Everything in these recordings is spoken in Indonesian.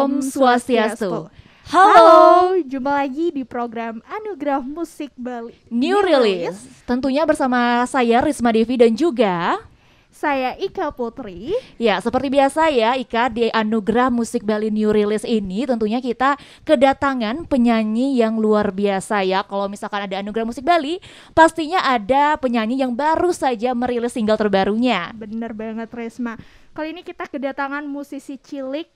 Om Swastiastu. Halo, jumpa lagi di program Anugerah Musik Bali New Release. Tentunya bersama saya Risma Devi dan juga saya Ika Putri. ya seperti biasa ya Ika, di Anugerah Musik Bali New Release ini tentunya kita kedatangan penyanyi yang luar biasa ya. Kalau misalkan ada Anugerah Musik Bali, pastinya ada penyanyi yang baru saja merilis single terbarunya. Bener banget Risma. Kali ini kita kedatangan musisi cilik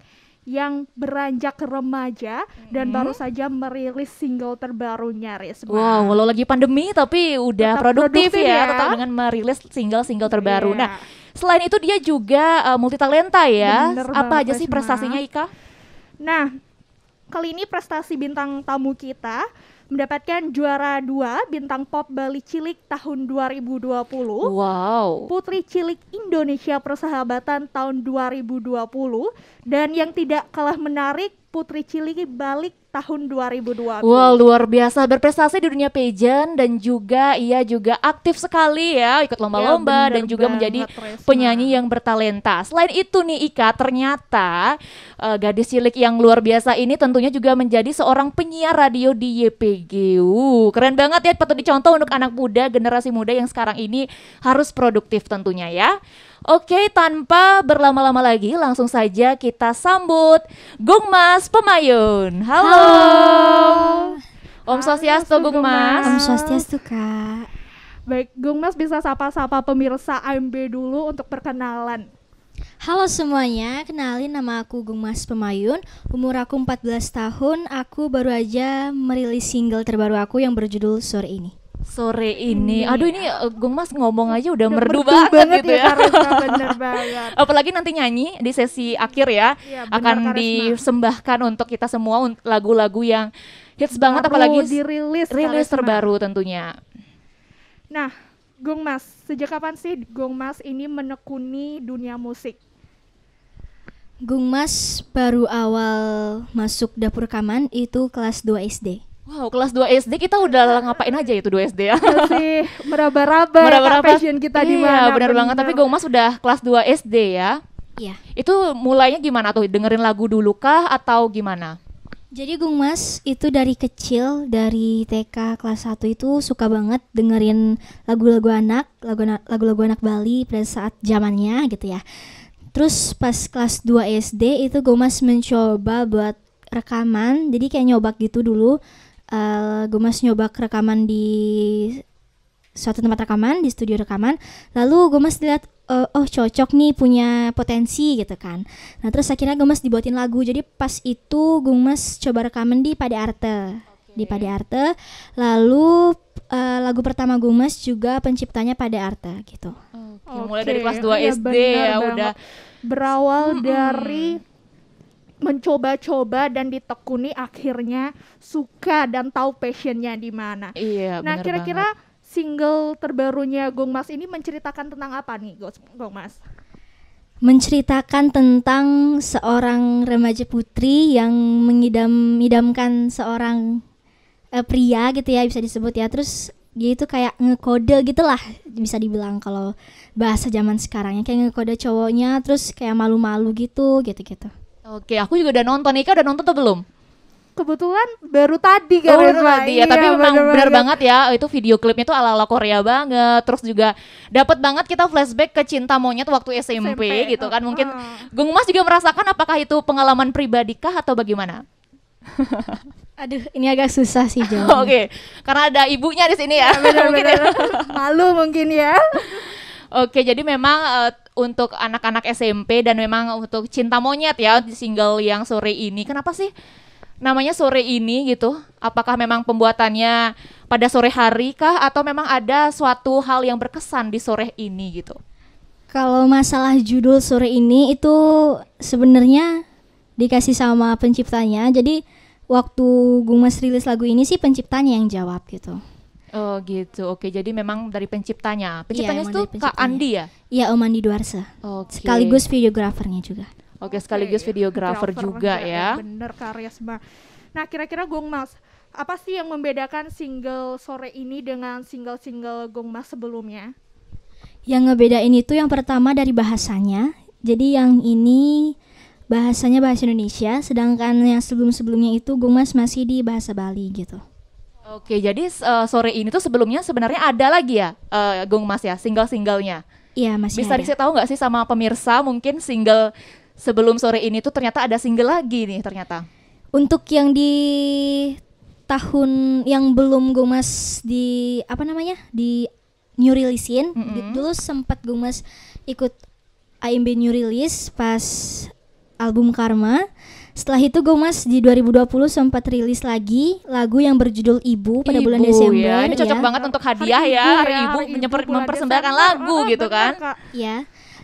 yang beranjak remaja dan baru saja merilis single terbarunya, Risma. Wow, walau lagi pandemi tapi udah Tetap produktif produktif ya, ya. tetap dengan merilis single terbaru. Iya. Nah, selain itu dia juga multitalenta ya. Bener Apa banget, aja sih Risma. prestasinya Ika? Nah, kali ini prestasi bintang tamu kita mendapatkan juara 2 Bintang Pop Bali Cilik tahun 2020. Wow. Putri Cilik Indonesia Persahabatan tahun 2020, dan yang tidak kalah menarik Putri Cilik Balik tahun 2020. Wow, luar biasa berprestasi di dunia pageant dan juga ia juga aktif sekali ya, ikut lomba-lomba Ya, dan bener juga menjadi banget, Resma. penyanyi yang bertalenta. Selain itu nih Ika, ternyata gadis cilik yang luar biasa ini tentunya juga menjadi seorang penyiar radio di YPG. Keren banget ya, patut dicontoh untuk anak muda, generasi muda yang sekarang ini harus produktif tentunya ya. Oke, tanpa berlama-lama lagi langsung saja kita sambut Gungmas Pemayun. Halo. Om Swastiastu Gung Mas. Om Swastiastu, Kak. Baik, Gung Mas bisa sapa-sapa pemirsa AMB dulu untuk perkenalan. Halo semuanya, kenalin nama aku Gung Mas Pemayun. Umur aku 14 tahun, aku baru aja merilis single terbaru aku yang berjudul Sore Ini. Sore ini, aduh ini Gung Mas ngomong aja udah merdu Merdu banget gitu ya. Karisma, bener banget. Apalagi nanti nyanyi di sesi akhir ya, Iya, bener, akan Karisma. disembahkan untuk kita semua lagu-lagu yang hits banget, Baru apalagi dirilis rilis Karisma. terbaru tentunya. Nah, Gung Mas, sejak kapan sih Gung Mas ini menekuni dunia musik? Gung Mas baru awal masuk dapur rekaman itu kelas 2 SD. Wow, kelas 2 SD kita udah ngapain aja itu 2 SD ya? Masih meraba-raba Meraba-raba. passion kita di mana. Iya, benar banget. Tapi Gung Mas udah kelas 2 SD ya. Iya. Itu mulainya gimana tuh? Dengerin lagu dulu kah atau gimana? Jadi Gung Mas itu dari kecil, dari TK kelas 1 itu suka banget dengerin lagu-lagu anak, lagu-lagu anak Bali pada saat zamannya gitu ya. Terus pas kelas 2 SD itu Gung Mas mencoba buat rekaman, jadi kayak nyoba gitu dulu. Gung Mas nyoba rekaman di suatu tempat rekaman, di studio rekaman. Lalu Gung Mas lihat oh cocok nih, punya potensi gitu kan. Nah terus akhirnya Gung Mas dibuatin lagu. Jadi pas itu Gung Mas coba rekaman di Pade Arte. Di Pade Arte. Lalu lagu pertama Gung Mas juga penciptanya Pade Arte gitu. Oke, mulai dari kelas 2 iya, SD benar ya banget. udah. Berawal dari mencoba-coba dan ditekuni, akhirnya suka dan tahu passionnya di mana. Iya, Nah, benar kira-kira banget. single terbarunya Gung Mas ini menceritakan tentang apa nih, Gung Mas? Menceritakan tentang seorang remaja putri yang mengidam-idamkan seorang pria gitu ya, bisa disebut ya. Terus dia itu kayak ngekode gitulah, bisa dibilang kalau bahasa zaman sekarang ya, kayak ngekode cowoknya, terus kayak malu-malu gitu. Oke, aku juga udah nonton. Ika udah nonton atau belum? Kebetulan baru tadi kan, Baru Risma. tadi ya, tapi Iya, memang bener benar banget ya, itu video klipnya tuh ala-ala Korea banget. Terus juga dapat banget kita flashback ke cinta monyet waktu SMP gitu kan. Mungkin Gung Mas juga merasakan, apakah itu pengalaman pribadi kah atau bagaimana? Aduh, ini agak susah sih jawabnya. Oke, karena ada ibunya di sini ya. Mungkin ya. Malu mungkin ya. Oke, jadi memang untuk anak-anak SMP dan memang untuk cinta monyet ya, di single yang sore ini. Kenapa sih namanya sore ini gitu? Apakah memang pembuatannya pada sore hari kah atau memang ada suatu hal yang berkesan di sore ini gitu? Kalau masalah judul Sore Ini itu sebenarnya dikasih sama penciptanya. Jadi waktu Gung Mas rilis lagu ini sih penciptanya yang jawab gitu. Oh gitu, oke, jadi memang dari penciptanya. Penciptanya emang itu dari Kak penciptanya. Andi ya? Iya, Om Andi Duarsa. Oke. Sekaligus videografernya juga. Oke, sekaligus videografer juga ya. Bener, karisma. Nah, kira-kira Gung Mas, apa sih yang membedakan single sore ini dengan single-single Gung Mas sebelumnya? Yang ngebedain itu yang pertama dari bahasanya. Jadi yang ini bahasanya bahasa Indonesia, sedangkan yang sebelum-sebelumnya itu Gung Mas masih di bahasa Bali gitu. Oke, jadi sore ini tuh sebelumnya sebenarnya ada lagi ya, Gung Mas ya, single-singlenya. Iya, masih Bisa ada. dikasih tahu nggak sih sama pemirsa mungkin single sebelum sore ini tuh ternyata ada single lagi nih ternyata. Untuk yang di tahun yang belum Gung Mas di apa namanya? Di new releasein, dulu sempat Gung Mas ikut AMB new release pas album Karma. Setelah itu Gung Mas di 2020 sempat rilis lagi lagu yang berjudul Ibu pada bulan Desember. Ya. Ini cocok ya. banget untuk hadiah ya, Hari Ibu bulan mempersembahkan Desember. lagu gitu Benar, kan. Kak. Ya.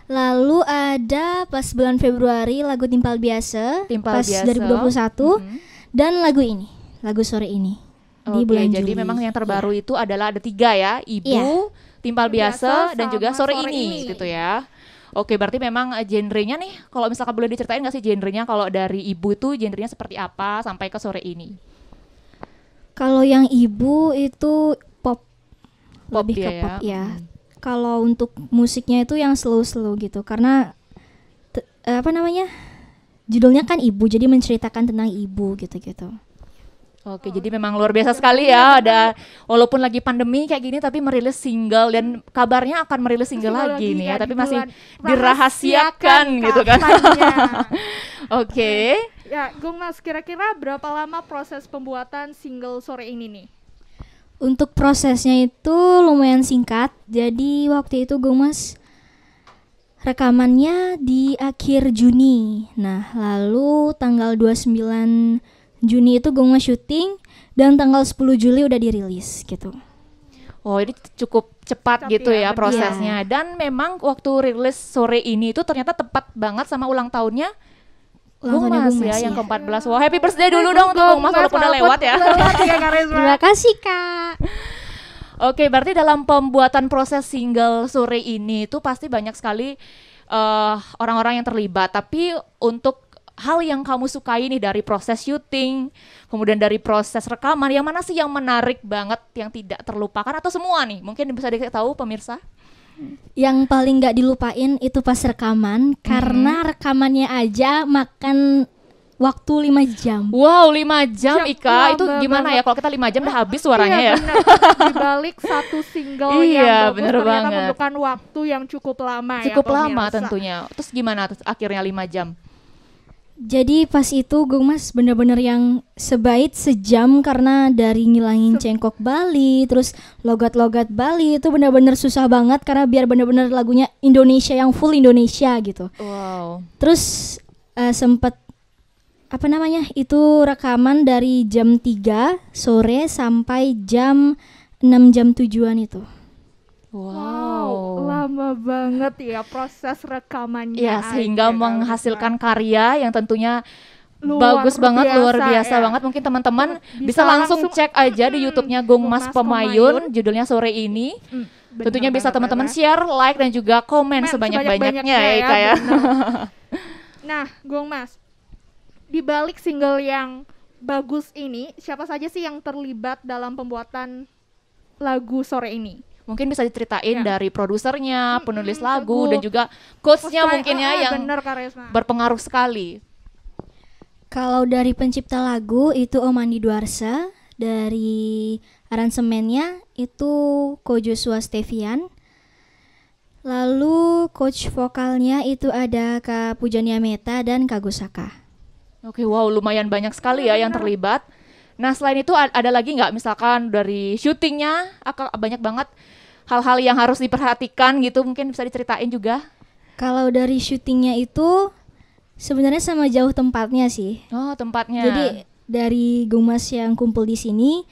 Lalu ada pas bulan Februari lagu Timpal Biasa Timpal pas Biasa. 2021 dan lagu ini, lagu sore ini di Oke, bulan jadi Juli. memang yang terbaru itu adalah ada 3 ya, Ibu, Iya. Timpal Biasa, Biasa dan juga sama sore Sore ini Ini. gitu ya. Oke, berarti memang genrenya nih, kalau misalkan boleh diceritain nggak sih genrenya kalau dari Ibu itu genrenya seperti apa sampai ke sore ini? Kalau yang Ibu itu pop, Pop lebih dia ke pop ya. ya. Kalau untuk musiknya itu yang slow-slow gitu karena apa namanya? Judulnya kan Ibu, jadi menceritakan tentang ibu gitu-gitu. Oke, jadi memang luar biasa sekali ya. Ada walaupun lagi pandemi kayak gini tapi merilis single dan kabarnya akan merilis single lagi nih ya, di tapi masih bulan dirahasiakan gitu kan. katanya. Oke. Ya, Gung Mas, kira-kira berapa lama proses pembuatan single sore ini nih? Untuk prosesnya itu lumayan singkat. Jadi waktu itu Gung Mas rekamannya di akhir Juni. Nah, lalu tanggal 29 Juni itu Gung Mas syuting dan tanggal 10 Juli udah dirilis gitu. Oh, ini cukup cepat Cepat gitu ya, ya benar. prosesnya. Dan memang waktu rilis sore ini itu ternyata tepat banget sama ulang tahunnya Gung tahunnya Mas Gung ya, Mas, yang ya. ke-14. Wah, happy birthday dulu dong untuk Gung Mas walaupun udah lewat ya. Lewat ya, Karisma. Terima kasih Kak. Oke, berarti dalam pembuatan proses single sore ini itu pasti banyak sekali orang-orang yang terlibat. Tapi untuk hal yang kamu sukai nih dari proses syuting, kemudian dari proses rekaman, yang mana sih yang menarik banget, yang tidak terlupakan atau semua nih? Mungkin bisa dikasih tahu pemirsa. Yang paling gak dilupain itu pas rekaman karena rekamannya aja makan waktu 5 jam. Wow, 5 jam Ika, itu lama gimana banget. ya? Kalau kita 5 jam udah habis suaranya Iya, ya. benar. Di balik satu single Iya, yang bagus bener ternyata banget. membutuhkan waktu yang cukup lama Cukup ya, lama pemirsa. tentunya. Terus gimana terus akhirnya 5 jam? Jadi pas itu Gung Mas bener-bener yang sebait sejam karena dari ngilangin cengkok Bali, terus logat-logat Bali itu bener-bener susah banget karena biar bener-bener lagunya Indonesia yang full Indonesia gitu. Wow. Terus sempet apa namanya itu rekaman dari jam 3 sore sampai jam 6 jam tujuan itu. Wow, lama banget ya proses rekamannya. Ya, sehingga aja, menghasilkan karya yang tentunya Luar bagus banget, biasa, luar biasa ya. banget. Mungkin teman-teman Bisa bisa langsung langsung, cek aja di YouTube-nya Gung Mas Pemayun, judulnya Sore Ini. Bener, Tentunya bisa bener, teman-teman bener. share, like dan juga komen sebanyak-banyaknya ya Ika ya. bener. Nah, Gung Mas, di balik single yang bagus ini, siapa saja sih yang terlibat dalam pembuatan lagu Sore Ini? Mungkin bisa diceritain Ya. dari produsernya, penulis lagu, lagu. dan juga coach-nya mungkin ya yang bener, Kak Resma. berpengaruh sekali. Kalau dari pencipta lagu itu Om Andi Duarsa, dari aransemennya itu Ko Joshua Stevian. Lalu coach vokalnya itu ada Kak Pujania Meta dan Kak Gusaka. Oke, wow, lumayan banyak sekali ya yang terlibat. Nah, selain itu ada lagi nggak misalkan dari syutingnya banyak banget hal-hal yang harus diperhatikan gitu, mungkin bisa diceritain juga. Kalau dari syutingnya itu sebenarnya sama jauh tempatnya sih. Oh, tempatnya. Jadi dari Gung Mas yang kumpul di sini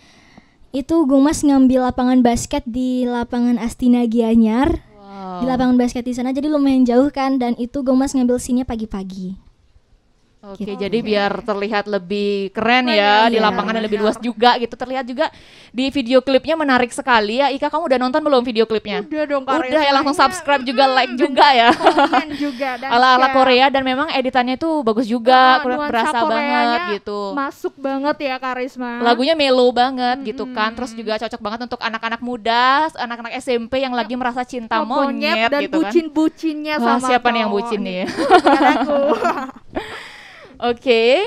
itu Gung Mas ngambil lapangan basket di lapangan Astina Gianyar. Wow. Di lapangan basket di sana, jadi lumayan jauh kan, dan itu Gung Mas ngambil scene-nya pagi-pagi. Oke, Gitu. jadi biar terlihat lebih keren Keren ya, ya, di iya. lapangan dan lebih luas juga gitu. Terlihat juga di video klipnya menarik sekali ya. Ika, kamu udah nonton belum video klipnya? Udah dong Kak Udah ya, langsung Resmanya. subscribe juga, like juga ya. Komen juga dan Ala-ala share. Korea dan memang editannya tuh bagus juga, Nuansa berasa banget Koreanya gitu. Masuk banget ya Karisma. Lagunya mellow banget gitu kan, terus juga cocok banget untuk anak-anak muda, anak-anak SMP yang lagi merasa cinta monyet dan gitu kan. bucin-bucinnya Wah, sama siapa nih yang cowok bucin nih? Bukan aku. Oke.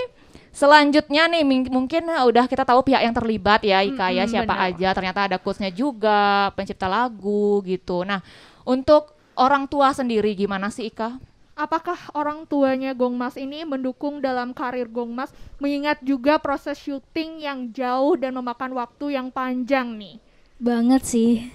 Selanjutnya nih mungkin udah kita tahu pihak yang terlibat ya Ika ya, siapa benar. aja. Ternyata ada coachnya juga, pencipta lagu gitu. Nah, untuk orang tua sendiri gimana sih Ika? Apakah orang tuanya Gongmas ini mendukung dalam karir Gongmas, mengingat juga proses syuting yang jauh dan memakan waktu yang panjang nih? Banget sih.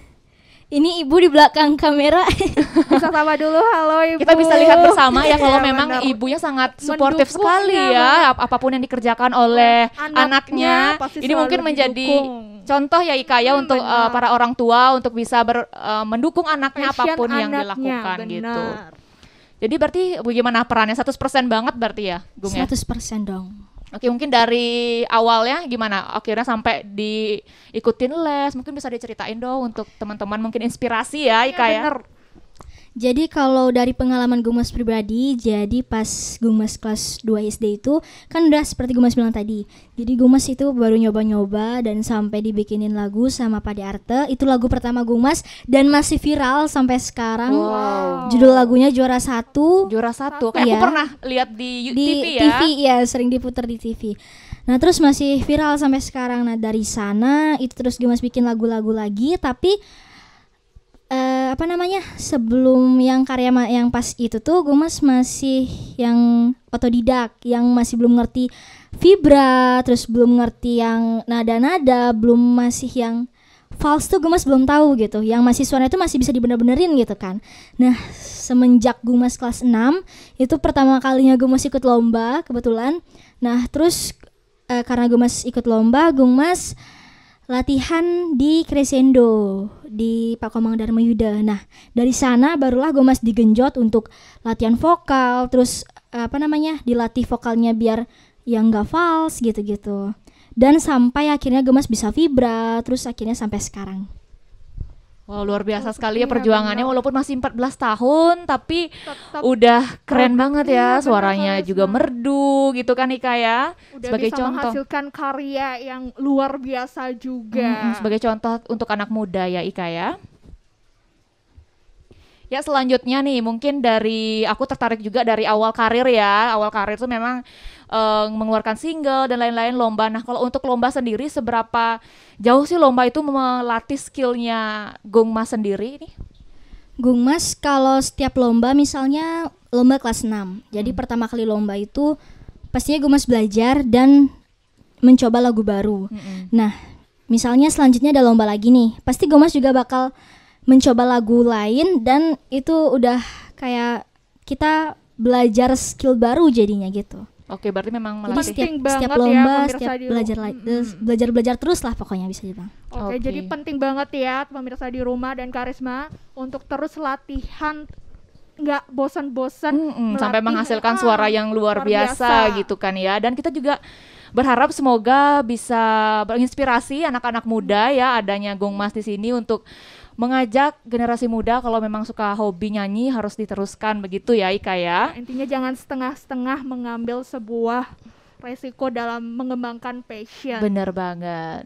Ini ibu di belakang kamera. Bisa sama dulu, halo ibu. Kita bisa lihat bersama ya kalau Iya, memang benar. ibunya sangat suportif Mendukung sekali ya, ya apapun yang dikerjakan oleh Anaknya anaknya. pasti Ini mungkin selalu menjadi didukung. contoh ya Ika ya untuk benar. para orang tua untuk bisa mendukung anaknya Passion apapun yang anaknya, dilakukan gitu. benar. Jadi berarti bagaimana perannya 100% banget berarti ya, Gung ya? 100% dong. Oke, mungkin dari awalnya gimana? Akhirnya sampai diikutin les, mungkin bisa diceritain dong untuk teman-teman mungkin inspirasi ya, Ika ya. Bener. Jadi kalau dari pengalaman Gungmas pribadi, jadi pas Gungmas kelas 2 SD itu kan udah seperti Gungmas bilang tadi. Jadi Gungmas itu baru nyoba-nyoba dan sampai dibikinin lagu sama Pade Arte. Itu lagu pertama Gungmas dan masih viral sampai sekarang. Wow. Judul lagunya Juara 1 Juara 1. Kayak aku Iya. pernah lihat di, di TV ya. TV ya, sering diputar di TV. Nah, terus masih viral sampai sekarang. Nah, dari sana itu terus Gungmas bikin lagu-lagu lagi, tapi sebelum yang karya yang pas itu tuh Gungmas masih yang otodidak, yang masih belum ngerti vibra, terus belum ngerti yang nada-nada, belum masih yang false tuh Gungmas belum tahu gitu. Yang masih suaranya itu masih bisa dibener-benerin gitu kan. Nah, semenjak Gungmas kelas 6 itu pertama kalinya Gungmas ikut lomba kebetulan. Nah, terus karena Gungmas ikut lomba, Gungmas latihan di Crescendo di Pak Komang Dharma Yuda. Nah, dari sana barulah Gungmas digenjot untuk latihan vokal, terus dilatih vokalnya biar yang enggak false gitu-gitu. Dan sampai akhirnya Gungmas bisa vibra, terus akhirnya sampai sekarang. Wow, luar biasa sekali ya Iya, perjuangannya benar. walaupun masih 14 tahun tapi Tetap udah keren banget ya, Iya, benar, suaranya Kak juga Risma. merdu gitu kan Ika ya. udah sebagai bisa contoh. menghasilkan karya yang luar biasa juga. Sebagai contoh untuk anak muda ya Ika ya. Ya selanjutnya nih mungkin dari aku tertarik juga dari awal karir ya. Awal karir tuh memang mengeluarkan single dan lain-lain lomba. Nah kalau untuk lomba sendiri seberapa jauh sih lomba itu melatih skillnya Gungmas sendiri nih? Gungmas kalau setiap lomba misalnya lomba kelas 6. Jadi pertama kali lomba itu pastinya Gungmas belajar dan mencoba lagu baru. Nah, misalnya selanjutnya ada lomba lagi nih. Pasti Gungmas juga bakal mencoba lagu lain dan itu udah kayak kita belajar skill baru jadinya gitu. Oke berarti memang Jadi melatih. Penting setiap banget ya, lomba, pemirsa setiap di belajar terus lah pokoknya bisa dibilang. Oke, Oke. jadi penting banget ya pemirsa di rumah dan Karisma untuk terus latihan, nggak bosan-bosan Sampai melatih, menghasilkan suara yang luar biasa gitu kan ya. Dan kita juga berharap semoga bisa berinspirasi anak-anak muda ya adanya Gungmas di sini untuk mengajak generasi muda kalau memang suka hobi nyanyi harus diteruskan begitu ya Ika ya. Intinya jangan setengah-setengah mengambil sebuah resiko dalam mengembangkan passion. Bener banget.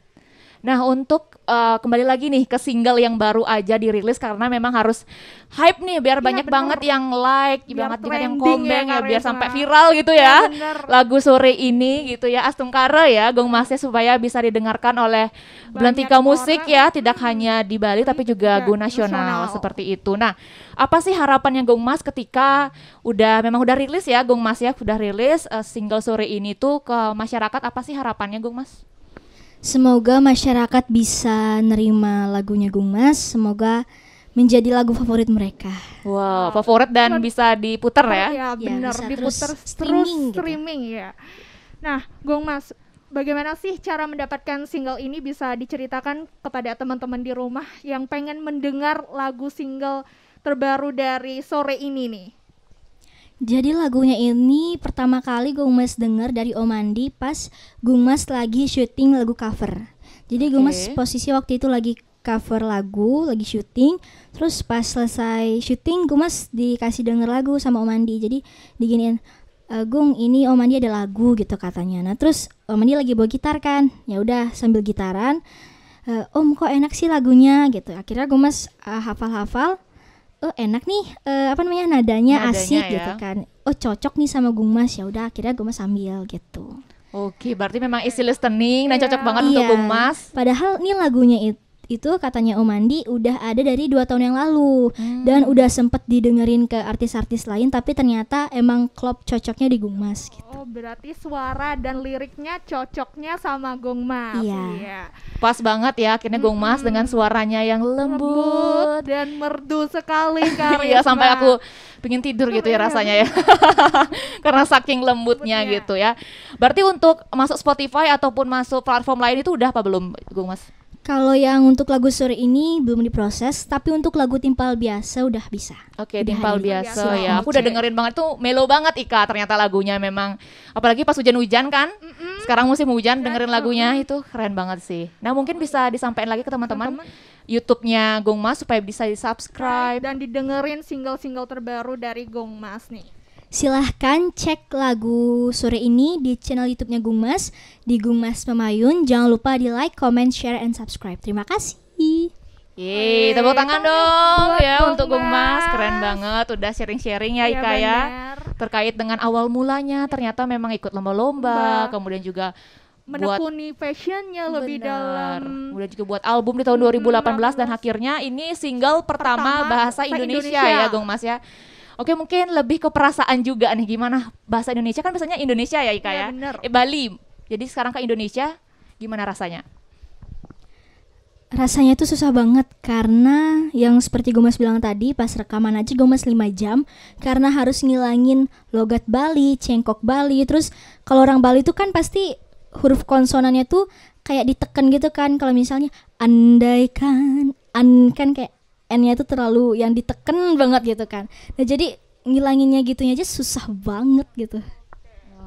Nah untuk kembali lagi nih ke single yang baru aja dirilis karena memang harus hype nih biar Iya, banyak bener. banget yang like, Biar banget yang trending komen ya, ya, biar Karisma. sampai viral gitu Iya, ya. bener. Lagu sore ini gitu ya Astungkara ya Gongmasnya supaya bisa didengarkan oleh belantika musik orang. ya, tidak hanya di Bali tapi juga juga go nasional nasional. seperti itu. Nah, apa sih harapannya Gongmas ketika memang udah rilis ya Gongmas ya, udah rilis single sore ini tuh ke masyarakat, apa sih harapannya Gongmas? Semoga masyarakat bisa nerima lagunya Gungmas, semoga menjadi lagu favorit mereka. Wow, favorit dan bisa diputar ya. Ya benar, bisa diputer terus terus streaming gitu. streaming ya. Nah, Gongmas, bagaimana sih cara mendapatkan single ini, bisa diceritakan kepada teman-teman di rumah yang pengen mendengar lagu single terbaru dari sore ini nih? Jadi lagunya ini pertama kali Gung Mas denger dari Om Andi pas Gung Mas lagi syuting lagu cover. Jadi Gung Mas posisi waktu itu lagi cover lagu, lagi syuting. Terus pas selesai syuting Gung Mas dikasih denger lagu sama Om Andi. Jadi diginiin, Gung ini Om Andi ada lagu gitu katanya. Nah terus Om Andi lagi bawa gitar kan. Ya udah sambil gitaran, Om kok enak sih lagunya gitu. Akhirnya Gung Mas hafal-hafal. Oh enak nih, nadanya asik ya. gitu kan. Oh cocok nih sama Gung Mas. Ya udah akhirnya Gung Mas ambil gitu. Oke, berarti memang easy listening dan cocok banget untuk Gung Mas. Padahal nih lagunya itu katanya Om Andi udah ada dari 2 tahun yang lalu dan udah sempet didengerin ke artis-artis lain, tapi ternyata emang klop cocoknya di Gung Mas gitu. Oh berarti suara dan liriknya cocoknya sama Gung Mas. Iya. Pas banget ya akhirnya Gung Mas dengan suaranya yang lembut dan merdu sekali Karisma. Iya, sampai aku pengen tidur gitu ya rasanya ya. Karena saking lembutnya gitu ya. Berarti untuk masuk Spotify ataupun masuk platform lain itu udah apa belum Gung Mas? Kalau yang untuk lagu sore ini belum diproses, tapi untuk lagu timpal biasa udah bisa. Oke, timpal biasa ya. Aku udah dengerin banget tuh, melo banget Ika. Ternyata lagunya memang, apalagi pas hujan-hujan kan. Sekarang musim hujan, dengerin lagunya itu keren banget sih. Nah mungkin bisa disampaikan lagi ke teman-teman YouTube-nya Gung Mas supaya bisa di-subscribe dan didengerin single-single terbaru dari Gung Mas nih. Silahkan cek lagu sore ini di channel YouTube-nya Gung Mas, di Gung Mas Pemayun. Jangan lupa di like, comment, share, and subscribe. Terima kasih. Yeay, tepuk tangan dong ya untuk Gung Mas. Keren banget, udah sharing-sharing ya Ika ya. Terkait dengan awal mulanya, ternyata memang ikut lomba-lomba, kemudian juga menekuni passionnya lebih dalam. Kemudian juga buat album di tahun 2018 dan akhirnya ini single pertama bahasa Indonesia ya Gung Mas ya. Oke, mungkin lebih ke perasaan juga nih, gimana bahasa Indonesia kan biasanya Indonesia ya Ika ya. Bali. Jadi sekarang ke Indonesia gimana rasanya? Rasanya itu susah banget karena yang seperti Gung Mas bilang tadi, pas rekaman aja Gung Mas 5 jam karena harus ngilangin logat Bali, cengkok Bali. Terus kalau orang Bali itu kan pasti huruf konsonannya tuh kayak diteken gitu kan. Kalau misalnya andaikan, kan kayak N-nya tuh terlalu yang diteken banget gitu kan. Nah jadi ngilanginnya gitunya aja susah banget gitu.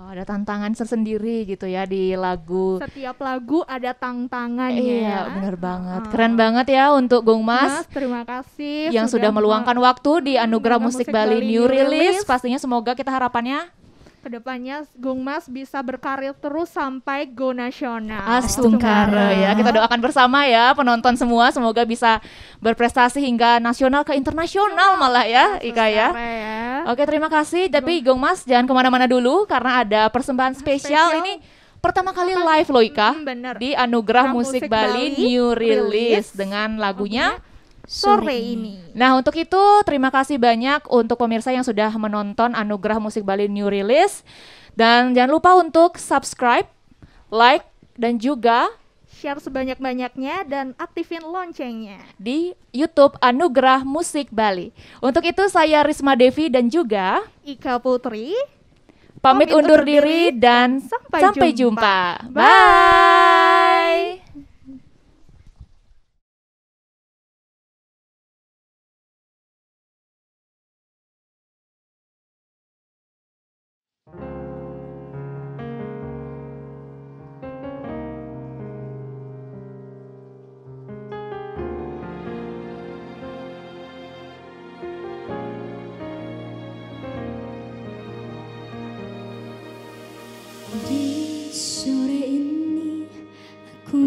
Ada tantangan tersendiri gitu ya di lagu. Setiap lagu ada tantangannya. Iya, benar banget. Keren banget ya untuk Gung Mas. Terima kasih yang sudah meluangkan waktu di Anugerah Musik Bali New Release. Pastinya semoga kita harapannya kedepannya Gung Mas bisa berkarir terus sampai go nasional. Astungkara ya. Kita doakan bersama ya penonton semua, semoga bisa berprestasi hingga nasional ke internasional malah ya Ika ya. Oke, terima kasih. Tapi Gung Mas jangan kemana-mana dulu karena ada persembahan spesial. Ini pertama kali live loh Ika di Anugerah Musik Bali New Release dengan lagunya Sore Ini. Nah untuk itu terima kasih banyak untuk pemirsa yang sudah menonton Anugerah Musik Bali New Release. Dan jangan lupa untuk subscribe, like, dan juga share sebanyak-banyaknya dan aktifin loncengnya di YouTube Anugerah Musik Bali. Untuk itu saya Risma Devi dan juga Ika Putri pamit undur diri dan sampai jumpa. Bye. Di sore ini aku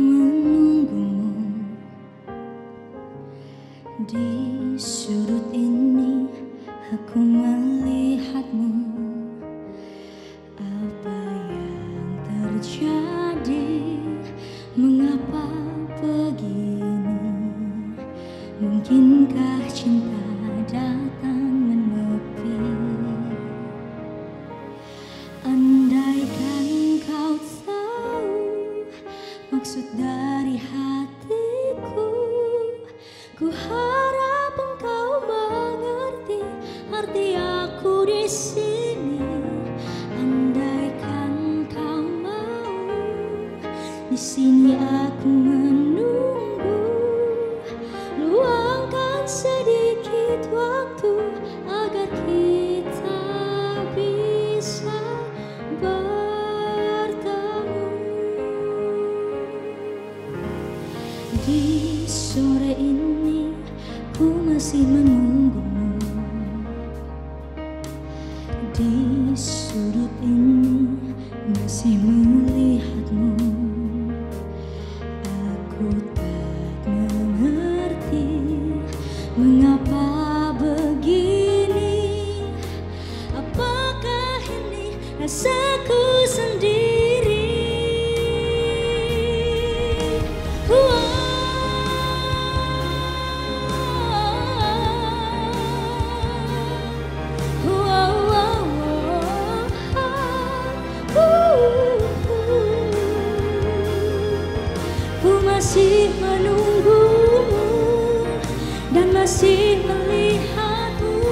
masih melihatmu.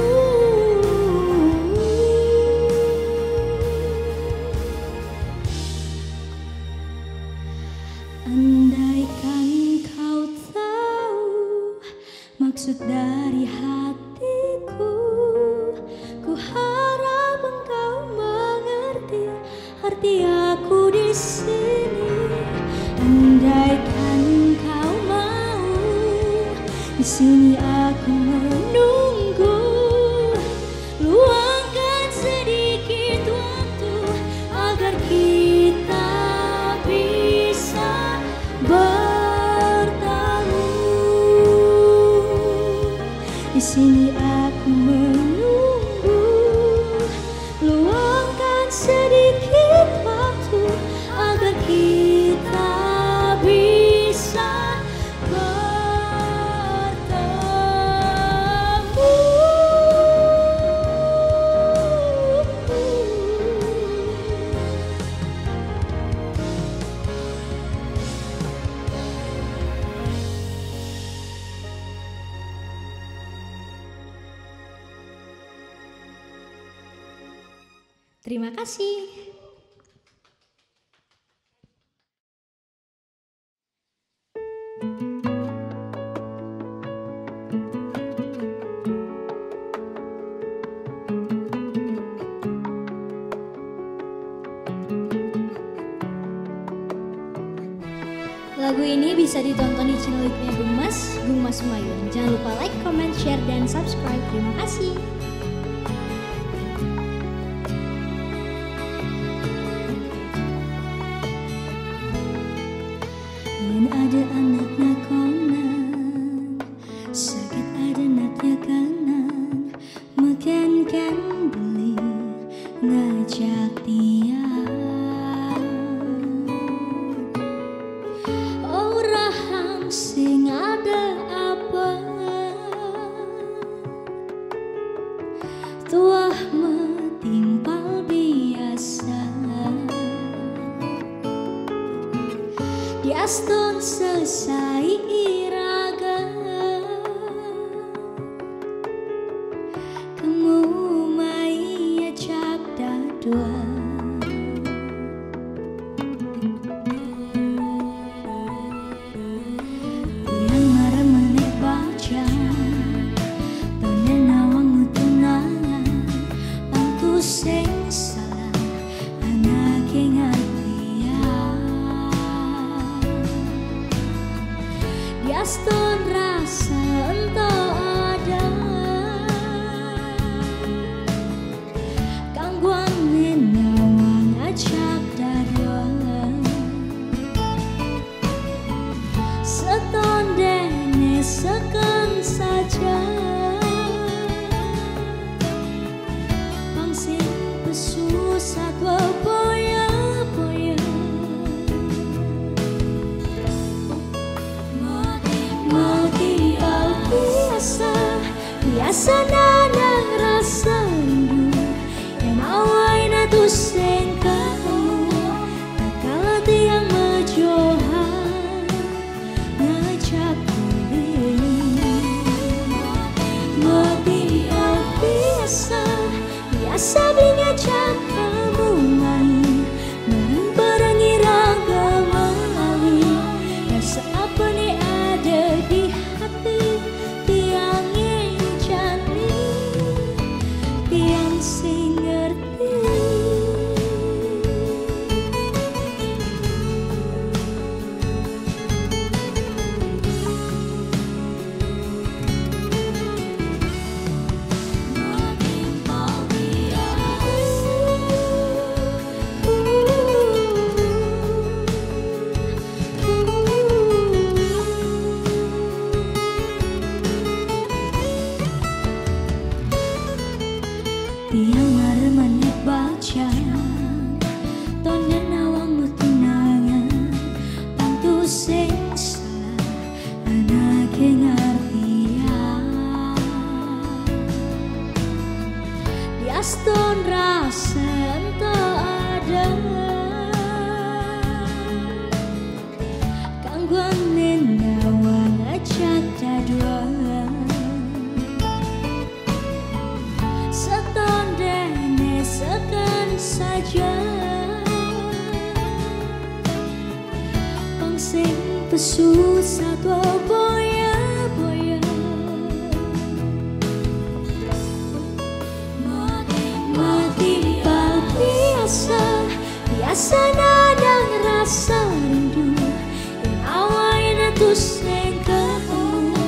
Andaikan kau tahu maksud dari hatiku, ku harap engkau mengerti arti aku di sini. Andaikan kau mau, di sini aku menunggu. Luangkan sedikit waktu agar kita bisa bertemu. Di sini aku menunggu. Luangkan sedikit waktu agar kita bisa Terima kasih. Lagu ini bisa ditonton di channel YouTube-nya Bung Mas Mayun. Jangan lupa like, comment, share, dan subscribe. Terima kasih. Yen ada anaknya konan, sakit ada anaknya kanan, mungkin kan beli ngajak dia. Orang sing ada apa, tuah metimpal biasa. Diaston selesai iraga, kamu mai ajak dadua. Yang marah menek baca, tonen awang mutunangan, pangku sing salah, anak yang Aston rasa entah ada gangguan menawang ajak daruan seton dene sekan saja pangsin pesus atau boya-boya. Biasa nanang rasa rindu yang awai natu sing kamu tak kalah tiang mejohan ngajak kuling mobil biasa beli ngajak kamu main barang-barang irang mali rasa apa nih ada di hati tiang sing ngerti. Tiang maremanit baca, tonen awang mutunangan, pantu sing salah, anak yang artian. Diaston rasa entah ada gangguan menawang ajak daduan saja pangsing pesu satwa boya-boya mati bal biasa biasa nadang rasa rindu yang awalnya tus yang ketemu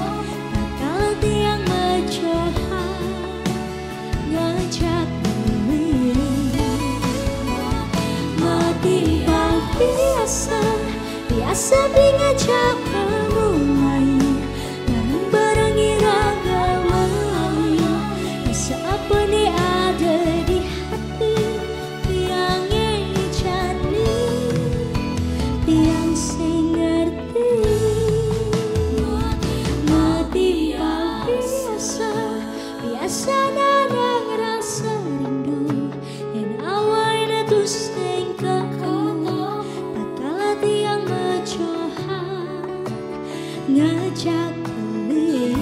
bakal tiang mencoba ngajak mati bal biasa biasa ngajak kamu main namun barengi raga melalui rasa apa nih ada di hati yang jani yang sing ngerti mati bal biasa biasa nadang rasa rindu yang awalnya tuh sing ketemu bakal tiang ngajak beli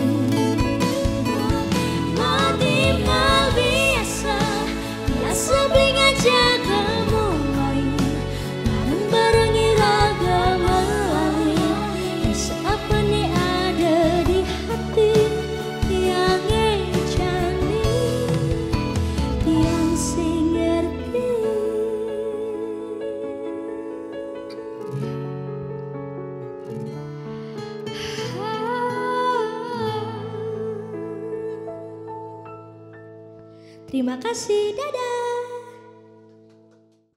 mati mal biasa biasa beli ngajak kamu main bareng barengi raga melalui rasa apa nih ada di hati yang jani yang sing ngerti. Terima kasih, dadah.